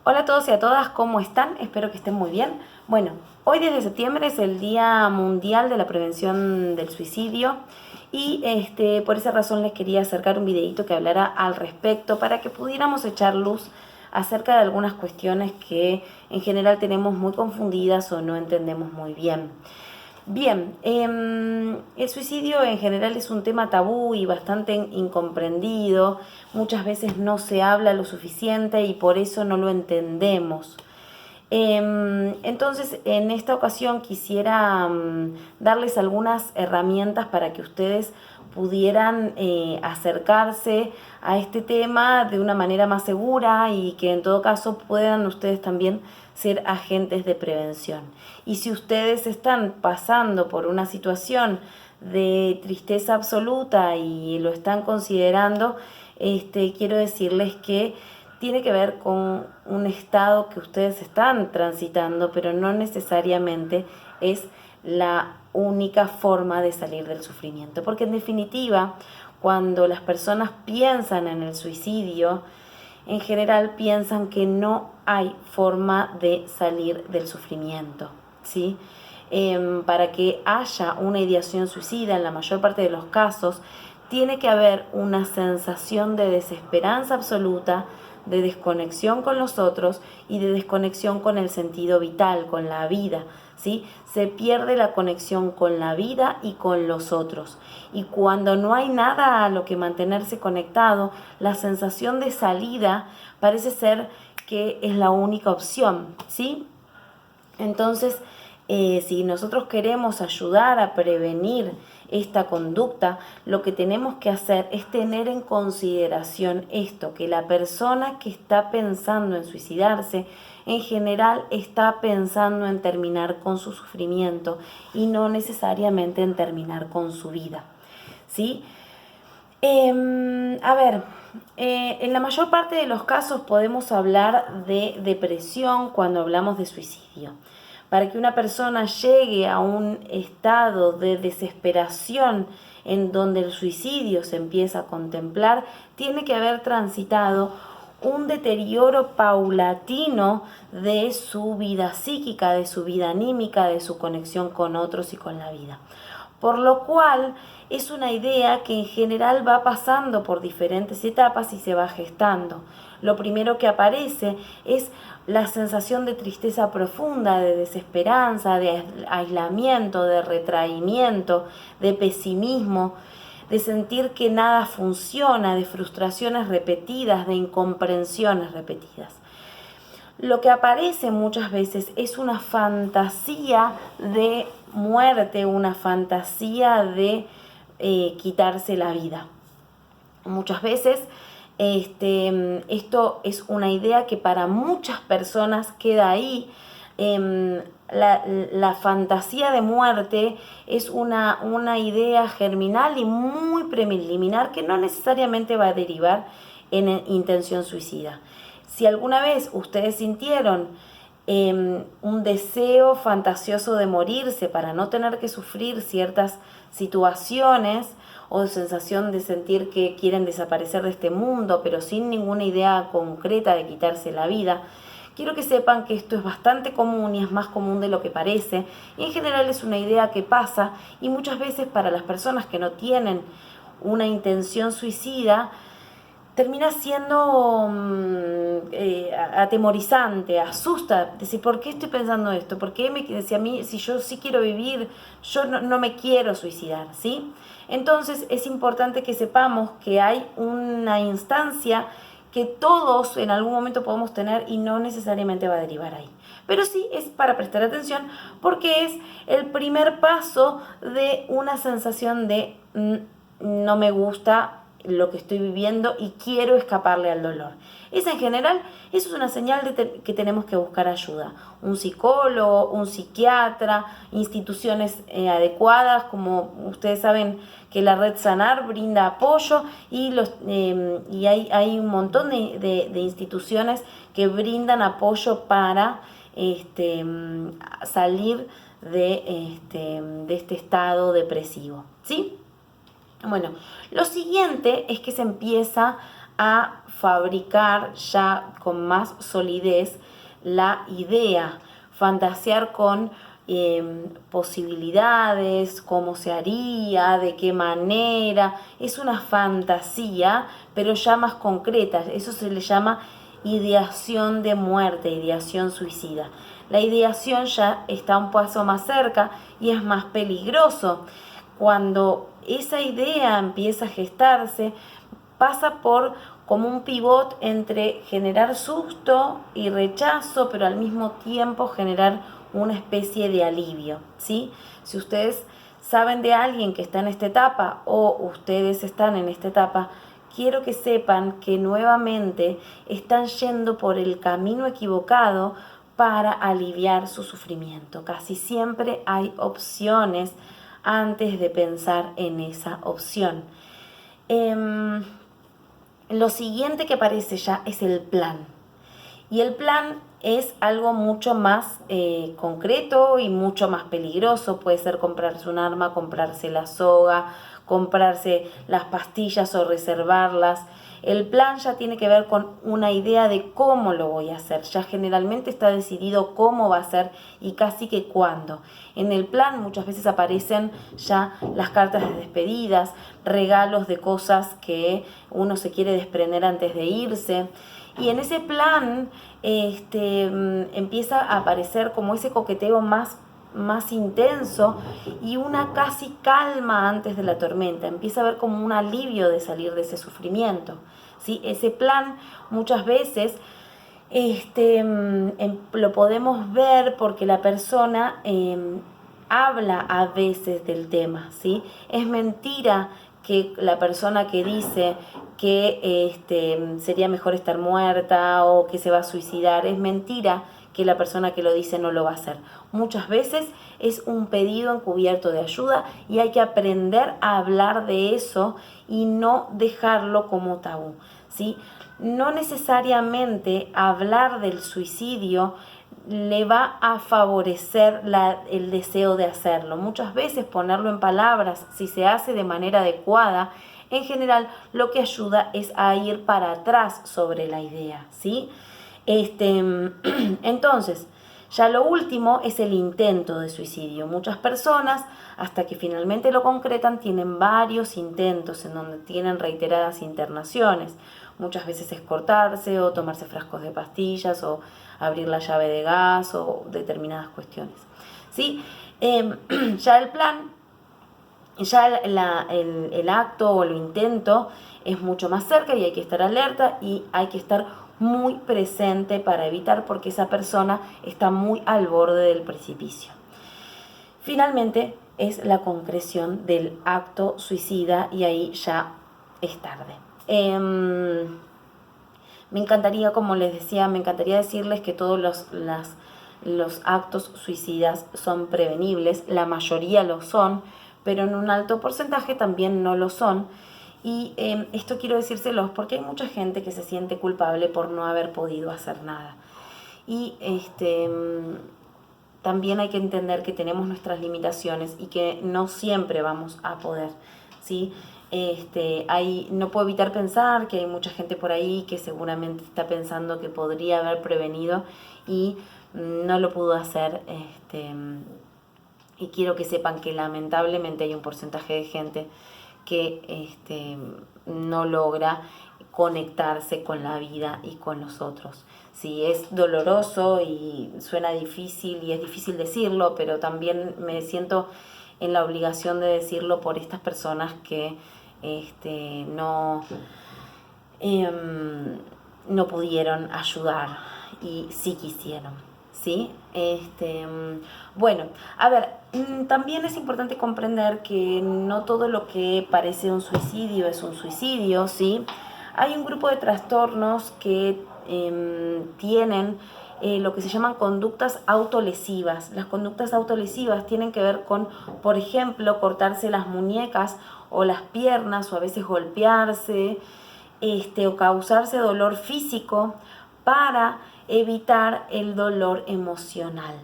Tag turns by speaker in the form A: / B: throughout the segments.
A: Hola a todos y a todas, ¿cómo están? Espero que estén muy bien. Bueno, hoy 10 de septiembre es el Día Mundial de la Prevención del Suicidio y por esa razón les quería acercar un videito que hablara al respecto para que pudiéramos echar luz acerca de algunas cuestiones que en general tenemos muy confundidas o no entendemos muy bien. Bien, el suicidio en general es un tema tabú y bastante incomprendido. Muchas veces no se habla lo suficiente y por eso no lo entendemos. Entonces, en esta ocasión quisiera darles algunas herramientas para que ustedes pudieran acercarse a este tema de una manera más segura y que en todo caso puedan ustedes también ser agentes de prevención. Y si ustedes están pasando por una situación de tristeza absoluta y lo están considerando, quiero decirles que tiene que ver con un estado que ustedes están transitando, pero no necesariamente es la única forma de salir del sufrimiento. Porque en definitiva, cuando las personas piensan en el suicidio, en general piensan que no hay forma de salir del sufrimiento, ¿sí? Para que haya una ideación suicida, en la mayor parte de los casos, tiene que haber una sensación de desesperanza absoluta, de desconexión con los otros y de desconexión con el sentido vital, con la vida, ¿sí? Se pierde la conexión con la vida y con los otros. Y cuando no hay nada a lo que mantenerse conectado, la sensación de salida parece ser que es la única opción, ¿sí? Entonces, si nosotros queremos ayudar a prevenir esta conducta, lo que tenemos que hacer es tener en consideración esto, que la persona que está pensando en suicidarse, en general está pensando en terminar con su sufrimiento y no necesariamente en terminar con su vida, ¿sí? En la mayor parte de los casos podemos hablar de depresión cuando hablamos de suicidio. Para que una persona llegue a un estado de desesperación en donde el suicidio se empieza a contemplar, tiene que haber transitado un deterioro paulatino de su vida psíquica, de su vida anímica, de su conexión con otros y con la vida. Por lo cual es una idea que en general va pasando por diferentes etapas y se va gestando. Lo primero que aparece es la sensación de tristeza profunda, de desesperanza, de aislamiento, de retraimiento, de pesimismo, de sentir que nada funciona, de frustraciones repetidas, de incomprensiones repetidas. Lo que aparece muchas veces es una fantasía de muerte, una fantasía de quitarse la vida. Muchas veces esto es una idea que para muchas personas queda ahí. La fantasía de muerte es una idea germinal y muy preliminar que no necesariamente va a derivar en intención suicida. Si alguna vez ustedes sintieron un deseo fantasioso de morirse para no tener que sufrir ciertas situaciones o sensación de sentir que quieren desaparecer de este mundo, pero sin ninguna idea concreta de quitarse la vida, quiero que sepan que esto es bastante común y es más común de lo que parece. Y en general es una idea que pasa y muchas veces para las personas que no tienen una intención suicida, termina siendo atemorizante, asusta, decir, ¿por qué estoy pensando esto? ¿Por qué si a mí, si yo sí quiero vivir, yo no me quiero suicidar, ¿sí? Entonces es importante que sepamos que hay una instancia que todos en algún momento podemos tener y no necesariamente va a derivar ahí. Pero sí es para prestar atención porque es el primer paso de una sensación de no me gusta lo que estoy viviendo y quiero escaparle al dolor. Eso en general, eso es una señal de que tenemos que buscar ayuda. Un psicólogo, un psiquiatra, instituciones adecuadas, como ustedes saben que la red Sanar brinda apoyo y hay un montón de instituciones que brindan apoyo para salir de este estado depresivo, ¿sí? Bueno, lo siguiente es que se empieza a fabricar ya con más solidez la idea, fantasear con posibilidades, cómo se haría, de qué manera. Es una fantasía, pero ya más concreta. Eso se le llama ideación de muerte, ideación suicida. La ideación ya está un paso más cerca y es más peligroso. Cuando esa idea empieza a gestarse, pasa por como un pivot entre generar susto y rechazo, pero al mismo tiempo generar una especie de alivio, ¿sí? Si ustedes saben de alguien que está en esta etapa o ustedes están en esta etapa, quiero que sepan que nuevamente están yendo por el camino equivocado para aliviar su sufrimiento. Casi siempre hay opciones antes de pensar en esa opción. Lo siguiente que aparece ya es el plan. Y el plan es algo mucho más concreto y mucho más peligroso. Puede ser comprarse un arma, comprarse la soga, comprarse las pastillas o reservarlas. El plan ya tiene que ver con una idea de cómo lo voy a hacer. Ya generalmente está decidido cómo va a ser y casi que cuándo. En el plan muchas veces aparecen ya las cartas de despedidas, regalos de cosas que uno se quiere desprender antes de irse. Y en ese plan empieza a aparecer como ese coqueteo más intenso y una casi calma antes de la tormenta. Empieza a haber como un alivio de salir de ese sufrimiento, ¿sí? Ese plan muchas veces lo podemos ver porque la persona habla a veces del tema, ¿sí? Es mentira que la persona que dice que sería mejor estar muerta o que se va a suicidar, es mentira que la persona que lo dice no lo va a hacer. Muchas veces es un pedido encubierto de ayuda y hay que aprender a hablar de eso y no dejarlo como tabú, ¿sí? No necesariamente hablar del suicidio le va a favorecer el deseo de hacerlo. Muchas veces ponerlo en palabras, si se hace de manera adecuada, en general lo que ayuda es a ir para atrás sobre la idea, ¿sí? Entonces, ya lo último es el intento de suicidio. Muchas personas, hasta que finalmente lo concretan, tienen varios intentos en donde tienen reiteradas internaciones. Muchas veces es cortarse o tomarse frascos de pastillas o abrir la llave de gas o determinadas cuestiones, ¿sí? Ya el plan, ya el acto o el intento es mucho más cerca y hay que estar alerta y hay que estar muy presente para evitar, porque esa persona está muy al borde del precipicio. Finalmente es la concreción del acto suicida y ahí ya es tarde. Me encantaría, como les decía, me encantaría decirles que todos los actos suicidas son prevenibles, la mayoría lo son, pero en un alto porcentaje también no lo son. Y esto quiero decírselos porque hay mucha gente que se siente culpable por no haber podido hacer nada. Y también hay que entender que tenemos nuestras limitaciones y que no siempre vamos a poder, ¿sí? No puedo evitar pensar que hay mucha gente por ahí que seguramente está pensando que podría haber prevenido y no lo pudo hacer. Y quiero que sepan que lamentablemente hay un porcentaje de gente que no logra conectarse con la vida y con los otros. Sí, es doloroso y suena difícil y es difícil decirlo, pero también me siento en la obligación de decirlo por estas personas que no pudieron ayudar y sí quisieron, ¿sí? Bueno, a ver, también es importante comprender que no todo lo que parece un suicidio es un suicidio, ¿sí? Hay un grupo de trastornos que tienen lo que se llaman conductas autolesivas. Las conductas autolesivas tienen que ver con, por ejemplo, cortarse las muñecas o las piernas, o a veces golpearse, o causarse dolor físico para evitar el dolor emocional.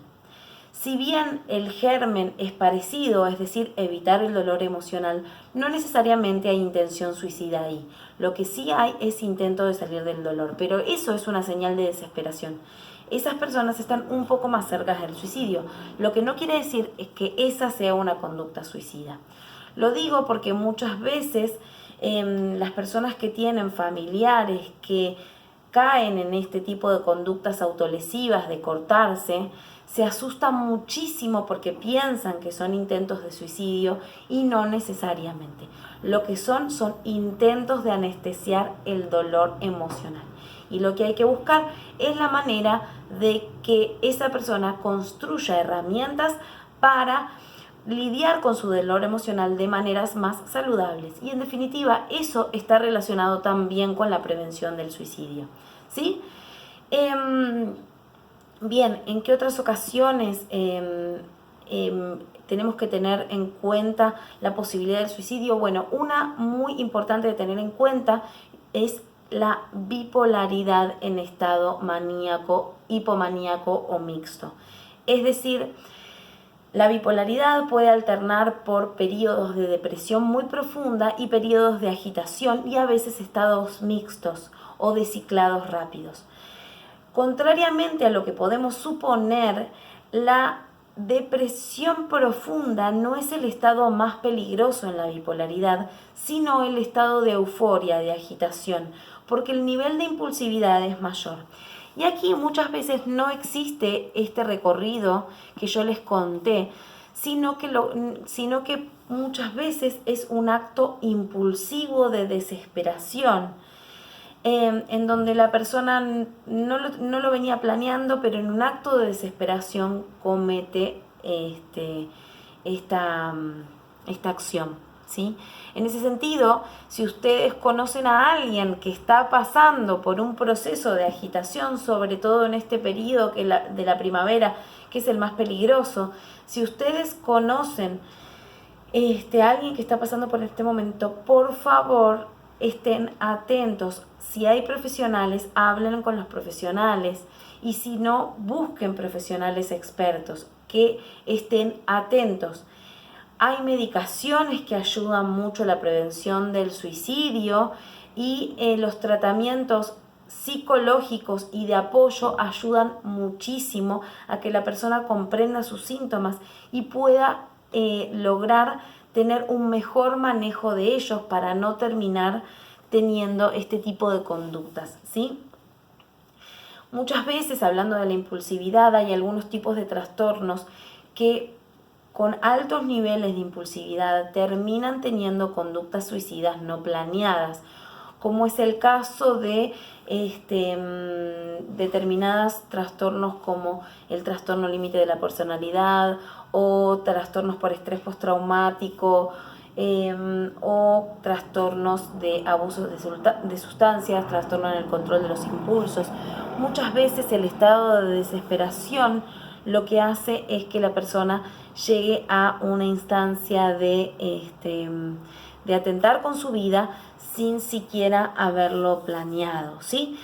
A: Si bien el germen es parecido, es decir, evitar el dolor emocional, no necesariamente hay intención suicida ahí. Lo que sí hay es intento de salir del dolor, pero eso es una señal de desesperación. Esas personas están un poco más cerca del suicidio, lo que no quiere decir es que esa sea una conducta suicida. Lo digo porque muchas veces las personas que tienen familiares que caen en este tipo de conductas autolesivas de cortarse, se asustan muchísimo porque piensan que son intentos de suicidio y no necesariamente. Lo que son intentos de anestesiar el dolor emocional. Y lo que hay que buscar es la manera de que esa persona construya herramientas para lidiar con su dolor emocional de maneras más saludables. Y en definitiva, eso está relacionado también con la prevención del suicidio, ¿sí? Bien, ¿en qué otras ocasiones tenemos que tener en cuenta la posibilidad del suicidio? Bueno, una muy importante de tener en cuenta es la bipolaridad en estado maníaco, hipomaníaco o mixto. Es decir, la bipolaridad puede alternar por periodos de depresión muy profunda y periodos de agitación y a veces estados mixtos o de ciclados rápidos. Contrariamente a lo que podemos suponer, la depresión profunda no es el estado más peligroso en la bipolaridad, sino el estado de euforia, de agitación, porque el nivel de impulsividad es mayor. Y aquí muchas veces no existe este recorrido que yo les conté, sino que muchas veces es un acto impulsivo de desesperación, en donde la persona no lo venía planeando, pero en un acto de desesperación comete esta acción, ¿sí? En ese sentido, si ustedes conocen a alguien que está pasando por un proceso de agitación, sobre todo en este periodo de la primavera, que es el más peligroso, si ustedes conocen a alguien que está pasando por este momento, por favor, estén atentos. Si hay profesionales, hablen con los profesionales, y si no, busquen profesionales expertos que estén atentos. Hay medicaciones que ayudan mucho a la prevención del suicidio y los tratamientos psicológicos y de apoyo ayudan muchísimo a que la persona comprenda sus síntomas y pueda lograr tener un mejor manejo de ellos para no terminar teniendo este tipo de conductas, ¿sí? Muchas veces, hablando de la impulsividad, hay algunos tipos de trastornos que con altos niveles de impulsividad terminan teniendo conductas suicidas no planeadas, como es el caso de determinados trastornos como el trastorno límite de la personalidad o trastornos por estrés postraumático, o trastornos de abuso de sustancias, trastorno en el control de los impulsos. Muchas veces el estado de desesperación lo que hace es que la persona llegue a una instancia de atentar con su vida sin siquiera haberlo planeado, ¿sí?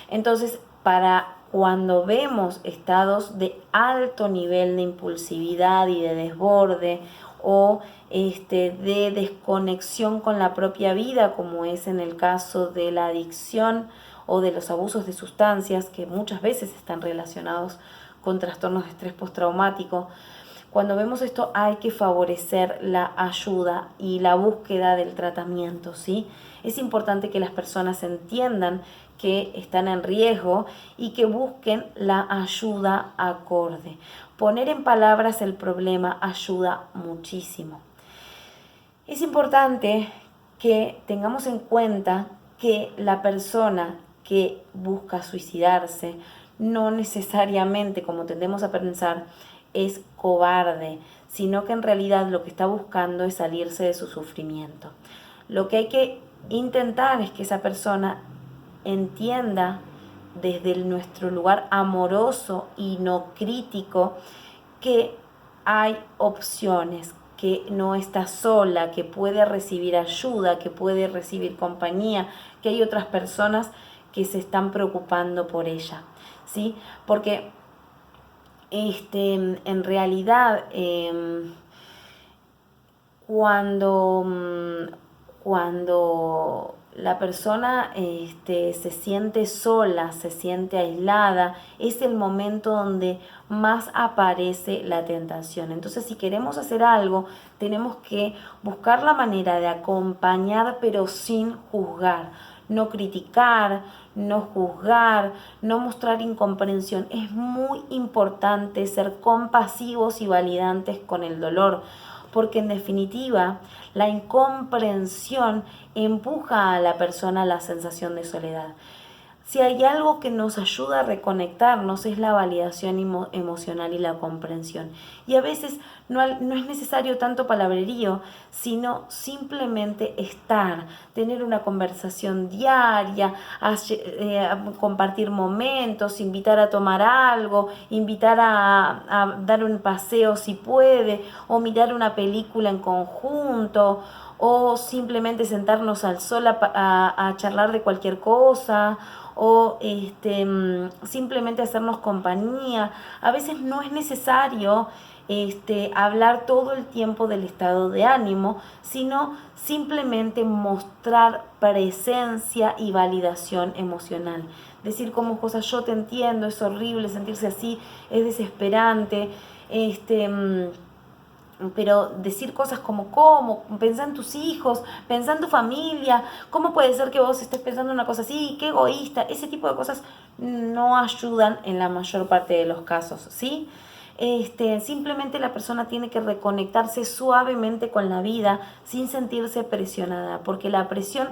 A: Entonces, para cuando vemos estados de alto nivel de impulsividad y de desborde o de desconexión con la propia vida, como es en el caso de la adicción o de los abusos de sustancias, que muchas veces están relacionados con trastornos de estrés postraumático. Cuando vemos esto hay que favorecer la ayuda y la búsqueda del tratamiento, ¿sí? Es importante que las personas entiendan que están en riesgo y que busquen la ayuda acorde. Poner en palabras el problema ayuda muchísimo. Es importante que tengamos en cuenta que la persona que busca suicidarse no necesariamente, como tendemos a pensar, es cobarde, sino que en realidad lo que está buscando es salirse de su sufrimiento. Lo que hay que intentar es que esa persona entienda desde nuestro lugar amoroso y no crítico que hay opciones, que no está sola, que puede recibir ayuda, que puede recibir compañía, que hay otras personas que se están preocupando por ella, ¿sí? Porque en realidad, cuando, cuando la persona se siente sola, se siente aislada, es el momento donde más aparece la tentación. Entonces, si queremos hacer algo, tenemos que buscar la manera de acompañar, pero sin juzgar, no criticar, no juzgar, no mostrar incomprensión. Es muy importante ser compasivos y validantes con el dolor, porque en definitiva la incomprensión empuja a la persona a la sensación de soledad. Si hay algo que nos ayuda a reconectarnos es la validación emocional y la comprensión. Y a veces no es necesario tanto palabrerío, sino simplemente estar, tener una conversación diaria, compartir momentos, invitar a tomar algo, invitar a dar un paseo si puede, o mirar una película en conjunto, o simplemente sentarnos al sol a charlar de cualquier cosa, o simplemente hacernos compañía. A veces no es necesario hablar todo el tiempo del estado de ánimo, sino simplemente mostrar presencia y validación emocional. Decir como cosas, yo te entiendo, es horrible sentirse así, es desesperante, pero decir cosas como ¿cómo? Pensá en tus hijos, pensá en tu familia, ¿cómo puede ser que vos estés pensando una cosa así? ¡Qué egoísta! Ese tipo de cosas no ayudan en la mayor parte de los casos, ¿sí? Simplemente la persona tiene que reconectarse suavemente con la vida sin sentirse presionada, porque la presión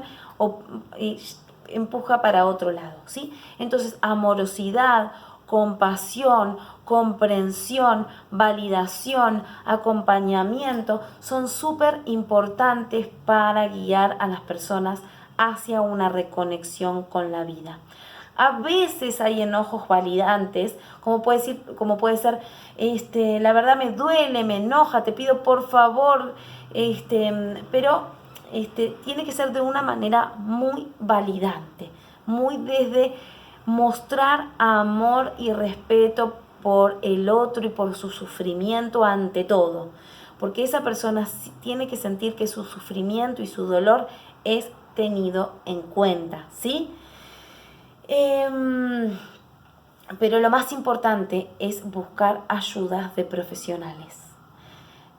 A: empuja para otro lado, ¿sí? Entonces, amorosidad, compasión, comprensión, validación, acompañamiento son súper importantes para guiar a las personas hacia una reconexión con la vida. A veces hay enojos validantes, como puede ser, la verdad me duele, me enoja, te pido por favor, pero tiene que ser de una manera muy validante, muy desde mostrar amor y respeto por el otro y por su sufrimiento ante todo, porque esa persona tiene que sentir que su sufrimiento y su dolor es tenido en cuenta, ¿sí? Pero lo más importante es buscar ayudas de profesionales,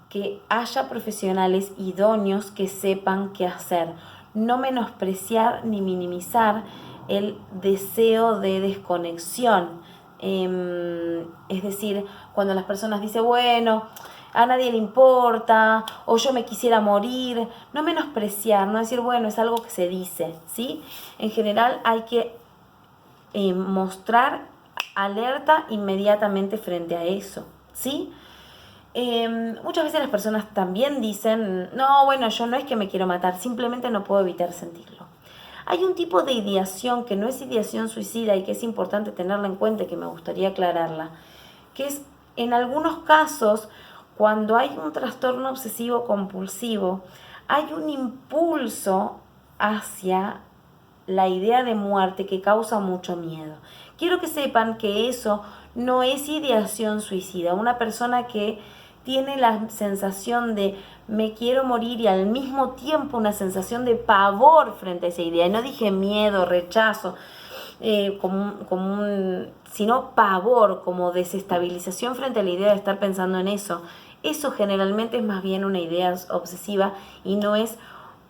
A: que haya profesionales idóneos que sepan qué hacer, no menospreciar ni minimizar el deseo de desconexión. Es decir, cuando las personas dicen, bueno, a nadie le importa, o yo me quisiera morir, no menospreciar, no decir, bueno, es algo que se dice, ¿sí? En general hay que mostrar alerta inmediatamente frente a eso, ¿sí? Muchas veces las personas también dicen, no, bueno, yo no es que me quiero matar, simplemente no puedo evitar sentirlo. Hay un tipo de ideación que no es ideación suicida y que es importante tenerla en cuenta y que me gustaría aclararla, que es en algunos casos cuando hay un trastorno obsesivo compulsivo, hay un impulso hacia la idea de muerte que causa mucho miedo. Quiero que sepan que eso no es ideación suicida. Una persona que tiene la sensación de me quiero morir y al mismo tiempo una sensación de pavor frente a esa idea. Y no dije miedo, rechazo, sino pavor, como desestabilización frente a la idea de estar pensando en eso. Eso generalmente es más bien una idea obsesiva y no es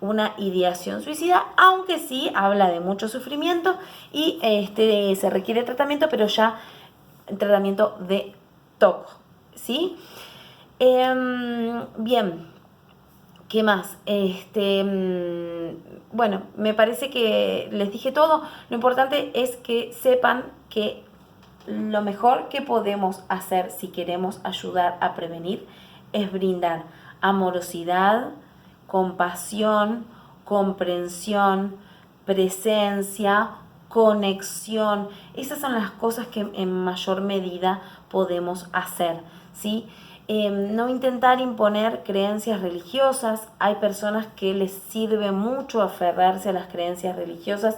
A: una ideación suicida, aunque sí habla de mucho sufrimiento y se requiere tratamiento, pero ya tratamiento de TOC, ¿sí? Bien, ¿qué más? Bueno, me parece que les dije todo. Lo importante es que sepan que lo mejor que podemos hacer si queremos ayudar a prevenir es brindar amorosidad, compasión, comprensión, presencia, conexión. Esas son las cosas que en mayor medida podemos hacer, ¿sí? No intentar imponer creencias religiosas. Hay personas que les sirve mucho aferrarse a las creencias religiosas,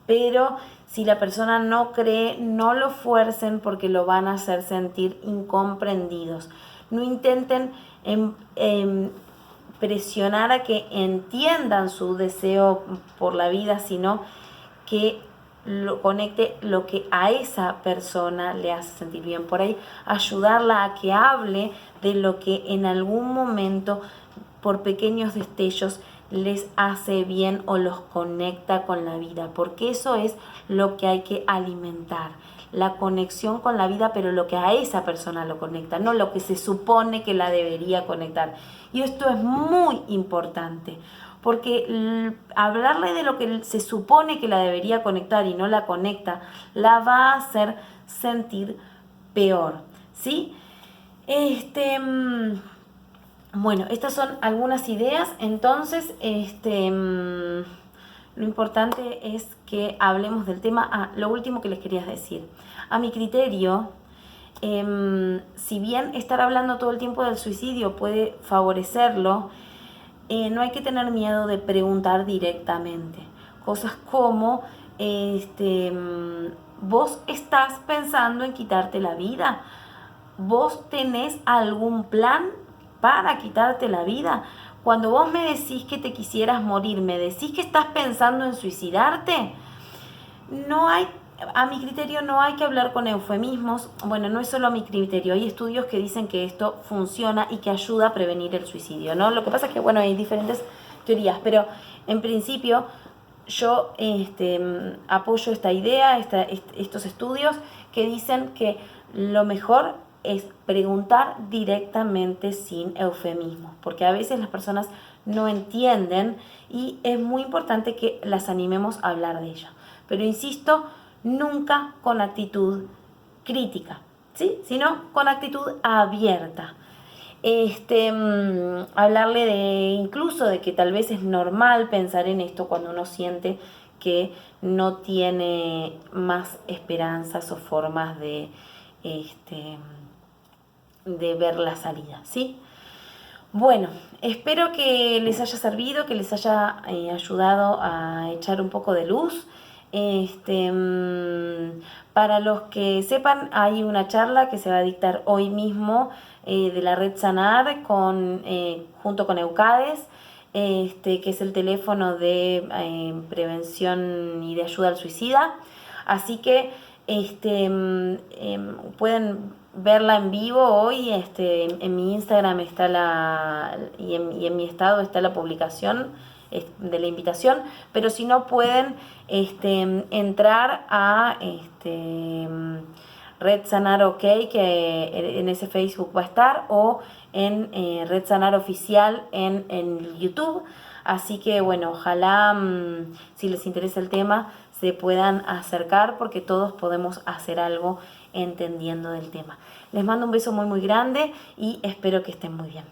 A: pero Si la persona no cree, no lo fuercen porque lo van a hacer sentir incomprendidos. No intenten presionar a que entiendan su deseo por la vida, sino que lo conecte lo que a esa persona le hace sentir bien. Por ahí ayudarla a que hable de lo que en algún momento, por pequeños destellos, les hace bien o los conecta con la vida, porque eso es lo que hay que alimentar, la conexión con la vida, pero lo que a esa persona lo conecta, no lo que se supone que la debería conectar. Y esto es muy importante, porque hablarle de lo que se supone que la debería conectar y no la conecta, la va a hacer sentir peor, ¿sí? Bueno, estas son algunas ideas. Entonces, lo importante es que hablemos del tema. Lo último que les quería decir. A mi criterio, si bien estar hablando todo el tiempo del suicidio puede favorecerlo, no hay que tener miedo de preguntar directamente. Cosas como, ¿vos estás pensando en quitarte la vida? ¿Vos tenés algún plan para quitarte la vida? Cuando vos me decís que te quisieras morir, ¿me decís que estás pensando en suicidarte? No hay, a mi criterio no hay que hablar con eufemismos. Bueno, no es solo a mi criterio, hay estudios que dicen que esto funciona y que ayuda a prevenir el suicidio, ¿no? Lo que pasa es que, bueno, hay diferentes teorías, pero en principio yo apoyo esta idea, estos estudios que dicen que lo mejor es preguntar directamente sin eufemismos, porque a veces las personas no entienden y es muy importante que las animemos a hablar de ello. Pero insisto, nunca con actitud crítica, ¿sí? Sino con actitud abierta. Hablarle incluso de que tal vez es normal pensar en esto cuando uno siente que no tiene más esperanzas o formas de ver la salida, ¿sí? Bueno, espero que les haya servido, que les haya ayudado a echar un poco de luz. Para los que sepan, hay una charla que se va a dictar hoy mismo de la red Sanar junto con Eucades, que es el teléfono de prevención y de ayuda al suicida. Así que pueden verla en vivo hoy. En mi Instagram está y en mi estado está la publicación de la invitación, pero si no pueden entrar a Red Sanar OK, que en ese Facebook va a estar, o en Red Sanar Oficial en YouTube. Así que bueno, ojalá si les interesa el tema se puedan acercar, porque todos podemos hacer algo entendiendo del tema. Les mando un beso muy muy grande y espero que estén muy bien.